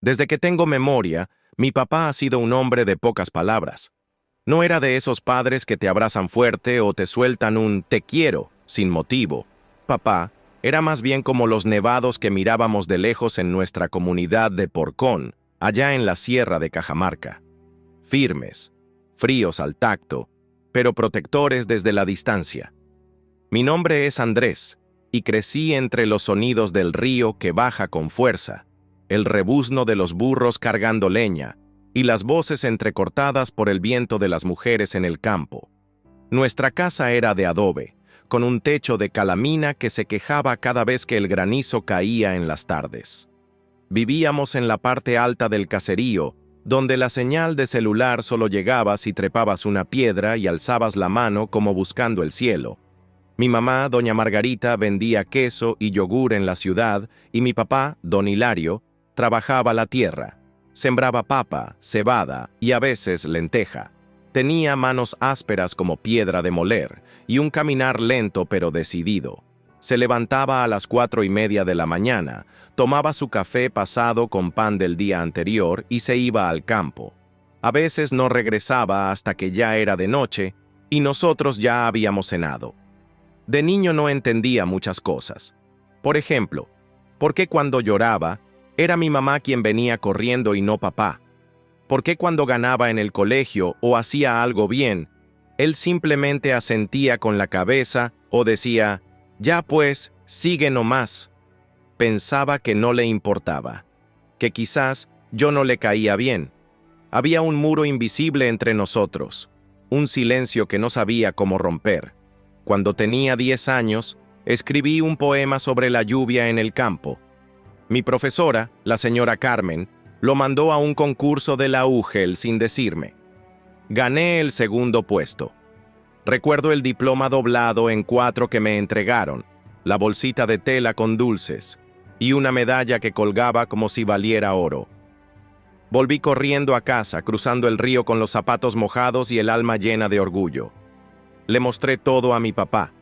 Desde que tengo memoria, mi papá ha sido un hombre de pocas palabras. No era de esos padres que te abrazan fuerte o te sueltan un te quiero sin motivo. Papá era más bien como los nevados que mirábamos de lejos en nuestra comunidad de Porcón, allá en la sierra de Cajamarca. Firmes, fríos al tacto, pero protectores desde la distancia. Mi nombre es Andrés, y crecí entre los sonidos del río que baja con fuerza, el rebuzno de los burros cargando leña, y las voces entrecortadas por el viento de las mujeres en el campo. Nuestra casa era de adobe, con un techo de calamina que se quejaba cada vez que el granizo caía en las tardes. Vivíamos en la parte alta del caserío, donde la señal de celular solo llegaba si trepabas una piedra y alzabas la mano como buscando el cielo. Mi mamá, doña Margarita, vendía queso y yogur en la ciudad, y mi papá, don Hilario, trabajaba la tierra. Sembraba papa, cebada y a veces lenteja. Tenía manos ásperas como piedra de moler y un caminar lento pero decidido. Se levantaba a las 4:30 de la mañana, tomaba su café pasado con pan del día anterior y se iba al campo. A veces no regresaba hasta que ya era de noche y nosotros ya habíamos cenado. De niño no entendía muchas cosas. Por ejemplo, ¿por qué cuando lloraba era mi mamá quien venía corriendo y no papá? ¿Por qué cuando ganaba en el colegio o hacía algo bien, él simplemente asentía con la cabeza o decía, ya pues, sigue nomás? Pensaba que no le importaba, que quizás yo no le caía bien. Había un muro invisible entre nosotros, un silencio que no sabía cómo romper. Cuando tenía 10 años, escribí un poema sobre la lluvia en el campo. Mi profesora, la señora Carmen, lo mandó a un concurso de la UGEL sin decirme. Gané el segundo puesto. Recuerdo el diploma doblado en 4 que me entregaron, la bolsita de tela con dulces y una medalla que colgaba como si valiera oro. Volví corriendo a casa, cruzando el río con los zapatos mojados y el alma llena de orgullo. Le mostré todo a mi papá.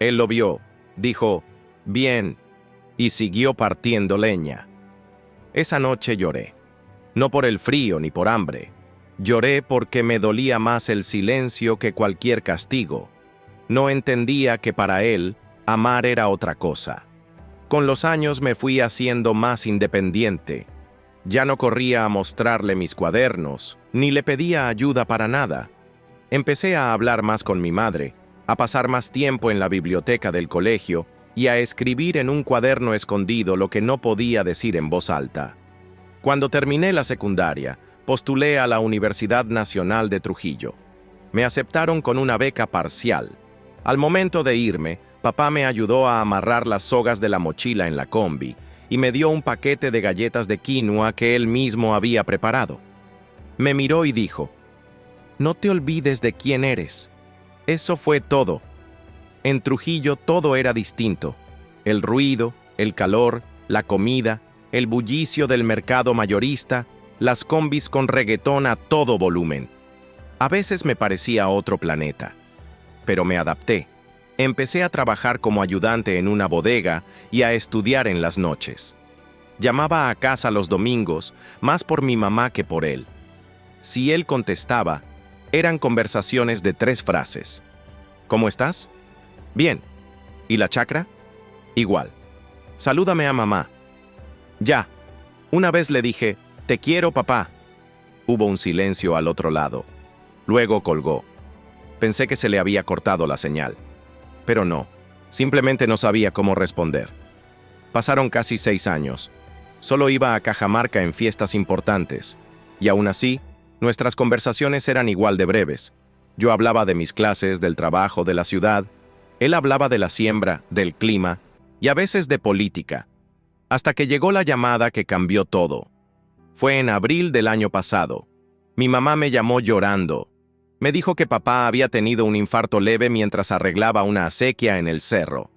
Él lo vio, dijo, bien, y siguió partiendo leña. Esa noche lloré. No por el frío ni por hambre. Lloré porque me dolía más el silencio que cualquier castigo. No entendía que para él, amar era otra cosa. Con los años me fui haciendo más independiente. Ya no corría a mostrarle mis cuadernos, ni le pedía ayuda para nada. Empecé a hablar más con mi madre, a pasar más tiempo en la biblioteca del colegio y a escribir en un cuaderno escondido lo que no podía decir en voz alta. Cuando terminé la secundaria, postulé a la Universidad Nacional de Trujillo. Me aceptaron con una beca parcial. Al momento de irme, papá me ayudó a amarrar las sogas de la mochila en la combi y me dio un paquete de galletas de quinoa que él mismo había preparado. Me miró y dijo, «No te olvides de quién eres». Eso fue todo. En Trujillo todo era distinto. El ruido, el calor, la comida, el bullicio del mercado mayorista, las combis con reggaetón a todo volumen. A veces me parecía otro planeta. Pero me adapté. Empecé a trabajar como ayudante en una bodega y a estudiar en las noches. Llamaba a casa los domingos, más por mi mamá que por él. Si él contestaba, eran conversaciones de 3 frases. ¿Cómo estás? Bien. ¿Y la chacra? Igual. Salúdame a mamá. Ya. Una vez le dije, te quiero, papá. Hubo un silencio al otro lado. Luego colgó. Pensé que se le había cortado la señal. Pero no, simplemente no sabía cómo responder. Pasaron casi 6 años. Solo iba a Cajamarca en fiestas importantes. Y aún así, nuestras conversaciones eran igual de breves. Yo hablaba de mis clases, del trabajo, de la ciudad. Él hablaba de la siembra, del clima y a veces de política. Hasta que llegó la llamada que cambió todo. Fue en abril del año pasado. Mi mamá me llamó llorando. Me dijo que papá había tenido un infarto leve mientras arreglaba una acequia en el cerro.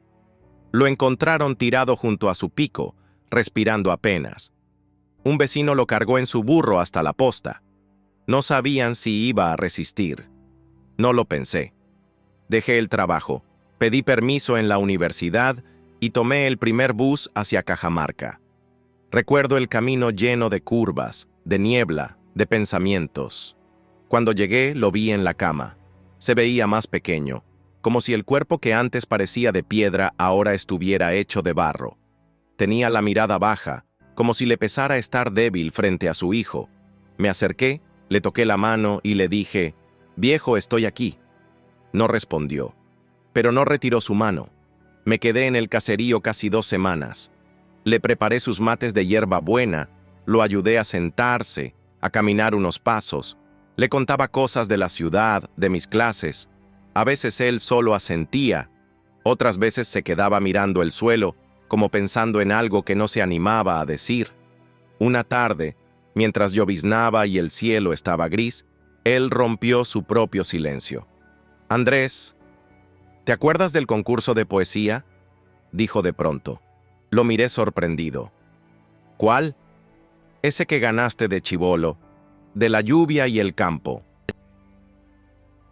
Lo encontraron tirado junto a su pico, respirando apenas. Un vecino lo cargó en su burro hasta la posta. No sabían si iba a resistir. No lo pensé. Dejé el trabajo, pedí permiso en la universidad y tomé el primer bus hacia Cajamarca. Recuerdo el camino lleno de curvas, de niebla, de pensamientos. Cuando llegué, lo vi en la cama. Se veía más pequeño, como si el cuerpo que antes parecía de piedra ahora estuviera hecho de barro. Tenía la mirada baja, como si le pesara estar débil frente a su hijo. Me acerqué, le toqué la mano y le dije, «Viejo, estoy aquí». No respondió, pero no retiró su mano. Me quedé en el caserío casi 2 semanas. Le preparé sus mates de hierba buena, lo ayudé a sentarse, a caminar unos pasos. Le contaba cosas de la ciudad, de mis clases. A veces él solo asentía, otras veces se quedaba mirando el suelo, como pensando en algo que no se animaba a decir. Una tarde, mientras lloviznaba y el cielo estaba gris, él rompió su propio silencio. «Andrés, ¿te acuerdas del concurso de poesía?», dijo de pronto. Lo miré sorprendido. «¿Cuál?». «Ese que ganaste de chibolo, de la lluvia y el campo».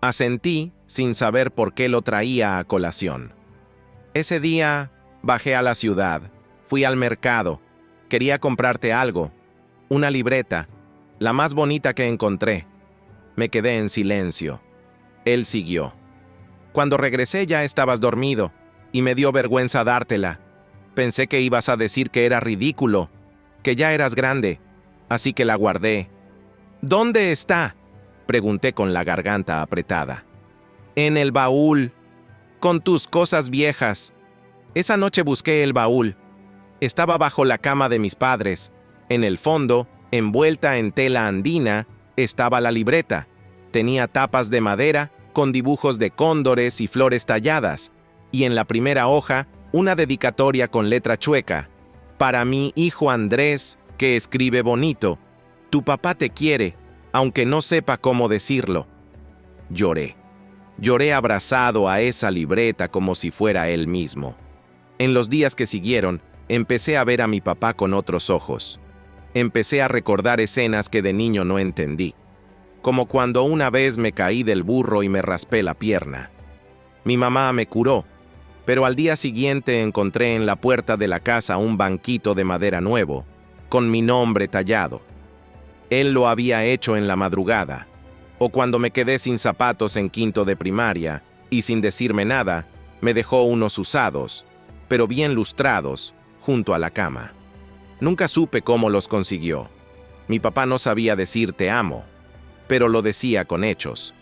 Asentí, sin saber por qué lo traía a colación. «Ese día bajé a la ciudad, fui al mercado, quería comprarte algo, una libreta, la más bonita que encontré». Me quedé en silencio. Él siguió. «Cuando regresé ya estabas dormido, y me dio vergüenza dártela. Pensé que ibas a decir que era ridículo, que ya eras grande, así que la guardé». «¿Dónde está?», pregunté con la garganta apretada. «En el baúl, con tus cosas viejas». Esa noche busqué el baúl. Estaba bajo la cama de mis padres. En el fondo, envuelta en tela andina, estaba la libreta. Tenía tapas de madera con dibujos de cóndores y flores talladas, y en la primera hoja una dedicatoria con letra chueca. «Para mi hijo Andrés, que escribe bonito. Tu papá te quiere, aunque no sepa cómo decirlo». Lloré. Lloré abrazado a esa libreta como si fuera él mismo. En los días que siguieron, empecé a ver a mi papá con otros ojos. Empecé a recordar escenas que de niño no entendí, como cuando una vez me caí del burro y me raspé la pierna. Mi mamá me curó, pero al día siguiente encontré en la puerta de la casa un banquito de madera nuevo, con mi nombre tallado. Él lo había hecho en la madrugada, o cuando me quedé sin zapatos en 5º de primaria, y sin decirme nada, me dejó unos usados, pero bien lustrados, junto a la cama. Nunca supe cómo los consiguió. Mi papá no sabía decir te amo, pero lo decía con hechos.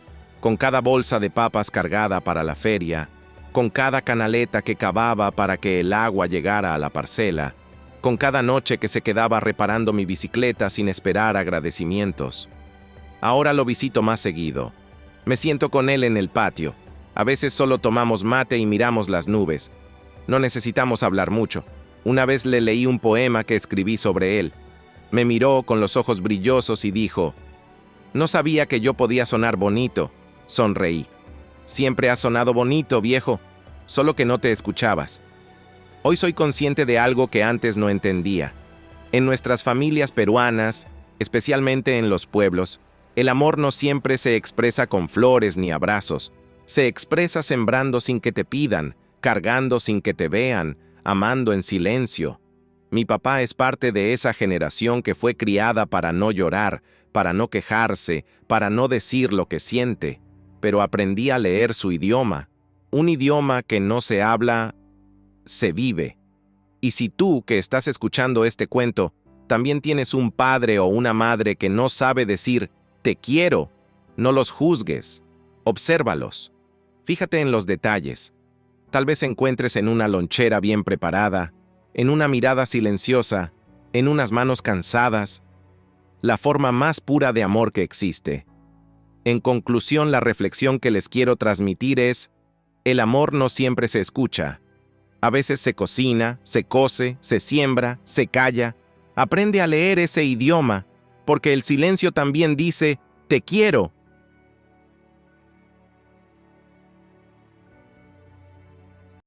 Con cada bolsa de papas cargada para la feria, con cada canaleta que cavaba para que el agua llegara a la parcela, con cada noche que se quedaba reparando mi bicicleta sin esperar agradecimientos. Ahora lo visito más seguido. Me siento con él en el patio. A veces solo tomamos mate y miramos las nubes. No necesitamos hablar mucho. Una vez le leí un poema que escribí sobre él. Me miró con los ojos brillosos y dijo, «No sabía que yo podía sonar bonito». Sonreí. «Siempre has sonado bonito, viejo, solo que no te escuchabas». Hoy soy consciente de algo que antes no entendía. En nuestras familias peruanas, especialmente en los pueblos, el amor no siempre se expresa con flores ni abrazos. Se expresa sembrando sin que te pidan, cargando sin que te vean, amando en silencio. Mi papá es parte de esa generación que fue criada para no llorar, para no quejarse, para no decir lo que siente, pero aprendí a leer su idioma, un idioma que no se habla, se vive. Y si tú, que estás escuchando este cuento, también tienes un padre o una madre que no sabe decir «te quiero», no los juzgues, obsérvalos. Fíjate en los detalles. Tal vez encuentres en una lonchera bien preparada, en una mirada silenciosa, en unas manos cansadas, la forma más pura de amor que existe. En conclusión, la reflexión que les quiero transmitir es, el amor no siempre se escucha. A veces se cocina, se cose, se siembra, se calla. Aprende a leer ese idioma, porque el silencio también dice, te quiero,